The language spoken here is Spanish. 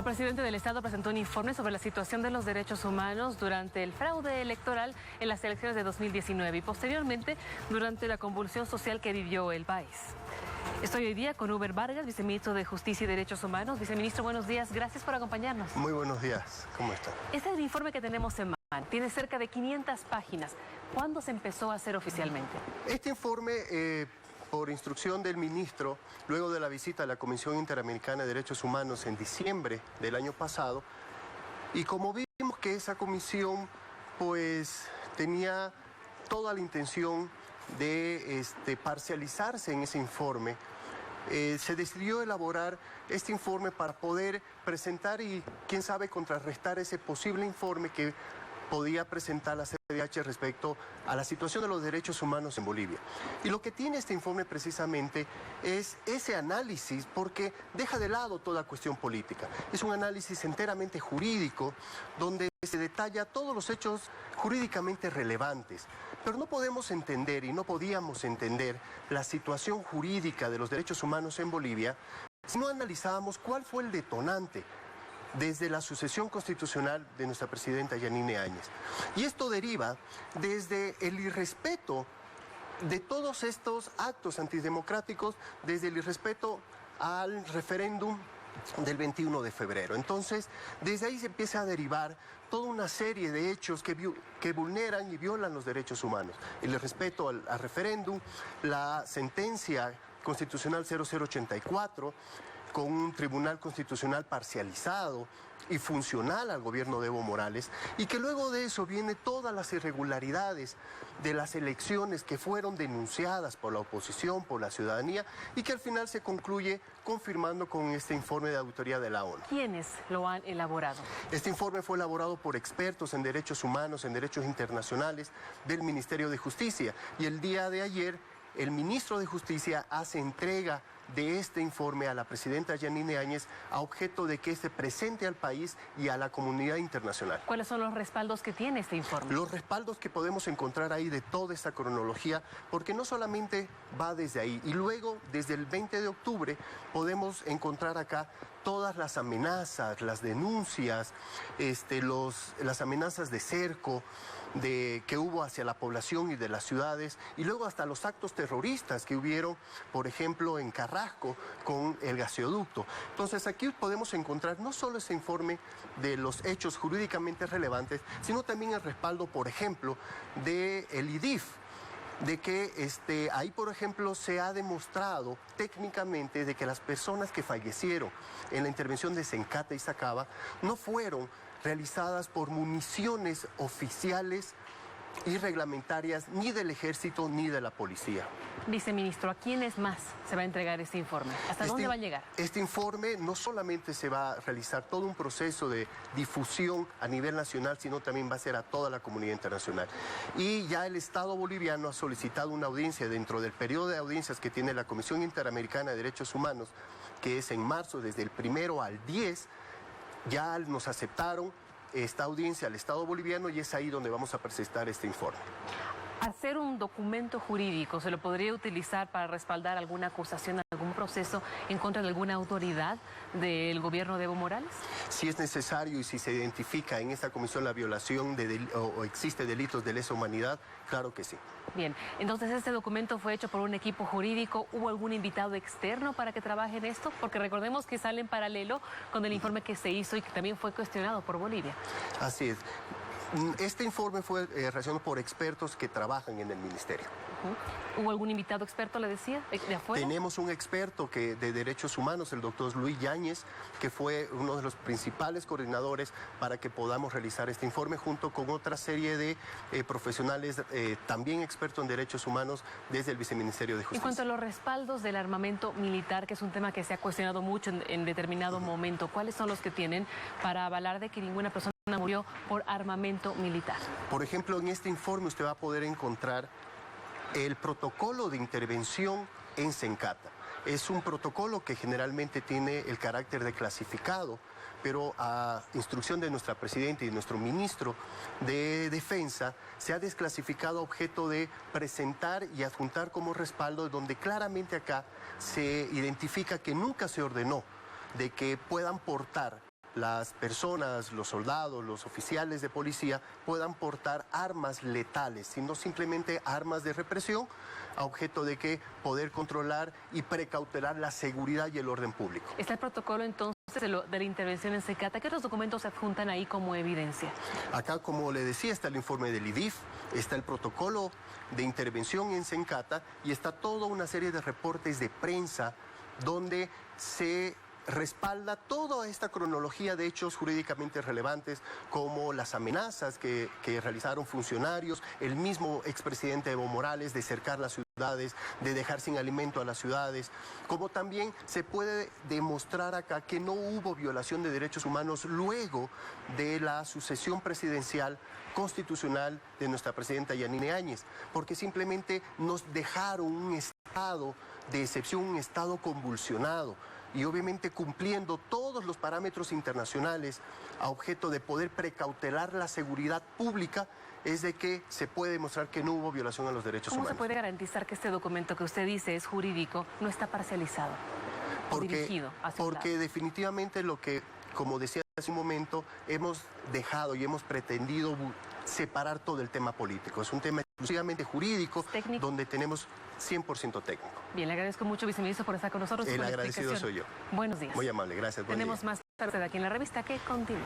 presidente del Estado presentó un informe sobre la situación de los derechos humanos durante el fraude electoral en las elecciones de 2019 y posteriormente durante la convulsión social que vivió el país. Estoy hoy día con Uber Vargas, viceministro de Justicia y Derechos Humanos. Viceministro, buenos días. Gracias por acompañarnos. Muy buenos días. ¿Cómo está? Este es el informe que tenemos en mano. Tiene cerca de 500 páginas. ¿Cuándo se empezó a hacer oficialmente? Este informe, por instrucción del ministro, luego de la visita a la Comisión Interamericana de Derechos Humanos en diciembre del año pasado, y como vimos que esa comisión pues tenía toda la intención de parcializarse en ese informe, se decidió elaborar este informe para poder presentar y, quién sabe, contrarrestar ese posible informe que podía presentar la CIDH respecto a la situación de los derechos humanos en Bolivia. Y lo que tiene este informe precisamente es ese análisis, porque deja de lado toda cuestión política. Es un análisis enteramente jurídico, donde se detalla todos los hechos jurídicamente relevantes. Pero no podemos entender y no podíamos entender la situación jurídica de los derechos humanos en Bolivia si no analizábamos cuál fue el detonante desde la sucesión constitucional de nuestra presidenta Yanine Áñez. Y esto deriva desde el irrespeto de todos estos actos antidemocráticos, desde el irrespeto al referéndum del 21 de febrero. Entonces, desde ahí se empieza a derivar toda una serie de hechos que vulneran y violan los derechos humanos. El irrespeto al referéndum, la sentencia constitucional 0084, con un tribunal constitucional parcializado y funcional al gobierno de Evo Morales, y que luego de eso vienen todas las irregularidades de las elecciones que fueron denunciadas por la oposición, por la ciudadanía, y que al final se concluye confirmando con este informe de auditoría de la ONU. ¿Quiénes lo han elaborado? Este informe fue elaborado por expertos en derechos humanos, en derechos internacionales del Ministerio de Justicia, y el día de ayer el ministro de Justicia hace entrega de este informe a la presidenta Yanine Áñez a objeto de que se presente al país y a la comunidad internacional. ¿Cuáles son los respaldos que tiene este informe? Los respaldos que podemos encontrar ahí de toda esta cronología, porque no solamente va desde ahí, y luego desde el 20 de octubre podemos encontrar acá todas las amenazas, las denuncias, las amenazas de cerco que hubo hacia la población y de las ciudades, y luego hasta los actos terroristas que hubieron, por ejemplo, en Carrasco con el gasoducto. Entonces aquí podemos encontrar no solo ese informe de los hechos jurídicamente relevantes, sino también el respaldo, por ejemplo, del IDIF, de que ahí, por ejemplo, se ha demostrado técnicamente de que las personas que fallecieron en la intervención de Sencata y Sacaba no fueron realizadas por municiones oficiales y reglamentarias ni del ejército ni de la policía. Viceministro, ¿a quiénes más se va a entregar este informe? ¿Hasta dónde va a llegar? Este informe no solamente se va a realizar todo un proceso de difusión a nivel nacional, sino también va a ser a toda la comunidad internacional. Y ya el Estado boliviano ha solicitado una audiencia dentro del periodo de audiencias que tiene la Comisión Interamericana de Derechos Humanos, que es en marzo, desde el 1 al 10, ya nos aceptaron esta audiencia al Estado boliviano y es ahí donde vamos a presentar este informe. ¿Hacer un documento jurídico se lo podría utilizar para respaldar alguna acusación, algún proceso en contra de alguna autoridad del gobierno de Evo Morales? Si es necesario y si se identifica en esta comisión la violación o existe delitos de lesa humanidad, claro que sí. Bien, entonces este documento fue hecho por un equipo jurídico. ¿Hubo algún invitado externo para que trabaje en esto? Porque recordemos que sale en paralelo con el informe que se hizo y que también fue cuestionado por Bolivia. Así es. Este informe fue realizado por expertos que trabajan en el ministerio. ¿Hubo algún invitado experto, le decía, de afuera? Tenemos un experto de derechos humanos, el doctor Luis Yáñez, que fue uno de los principales coordinadores para que podamos realizar este informe, junto con otra serie de profesionales también expertos en derechos humanos desde el Viceministerio de Justicia. En cuanto a los respaldos del armamento militar, que es un tema que se ha cuestionado mucho en determinado momento, ¿cuáles son los que tienen para avalar de que ninguna persona murió por armamento militar? Por ejemplo, en este informe usted va a poder encontrar el protocolo de intervención en Sencata. Es un protocolo que generalmente tiene el carácter de clasificado, pero a instrucción de nuestra presidenta y de nuestro ministro de Defensa se ha desclasificado objeto de presentar y adjuntar como respaldo, donde claramente acá se identifica que nunca se ordenó de que puedan portar las personas, los soldados, los oficiales de policía puedan portar armas letales, sino simplemente armas de represión a objeto de que poder controlar y precautelar la seguridad y el orden público. Está el protocolo entonces de la intervención en Secata. ¿Qué otros documentos se adjuntan ahí como evidencia? Acá, como le decía, está el informe del IDIF, está el protocolo de intervención en Secata y está toda una serie de reportes de prensa donde se respalda toda esta cronología de hechos jurídicamente relevantes, como las amenazas que realizaron funcionarios, el mismo expresidente Evo Morales de cercar las ciudades, de dejar sin alimento a las ciudades, como también se puede demostrar acá que no hubo violación de derechos humanos luego de la sucesión presidencial constitucional de nuestra presidenta Yanine Áñez, porque simplemente nos dejaron un estado de excepción, un estado convulsionado, y obviamente cumpliendo todos los parámetros internacionales a objeto de poder precautelar la seguridad pública, es de que se puede demostrar que no hubo violación a los derechos humanos. ¿Cómo se puede garantizar que este documento que usted dice es jurídico no está parcializado o dirigido hacia un lado? Porque definitivamente lo que, como decía hace un momento, hemos dejado y hemos pretendido separar todo el tema político. Es un tema exclusivamente jurídico, ¿técnico? Donde tenemos 100% técnico. Bien, le agradezco mucho, viceministro, por estar con nosotros. El agradecido soy yo. Buenos días. Muy amable, gracias. Tenemos más tarde aquí en la revista que continúa.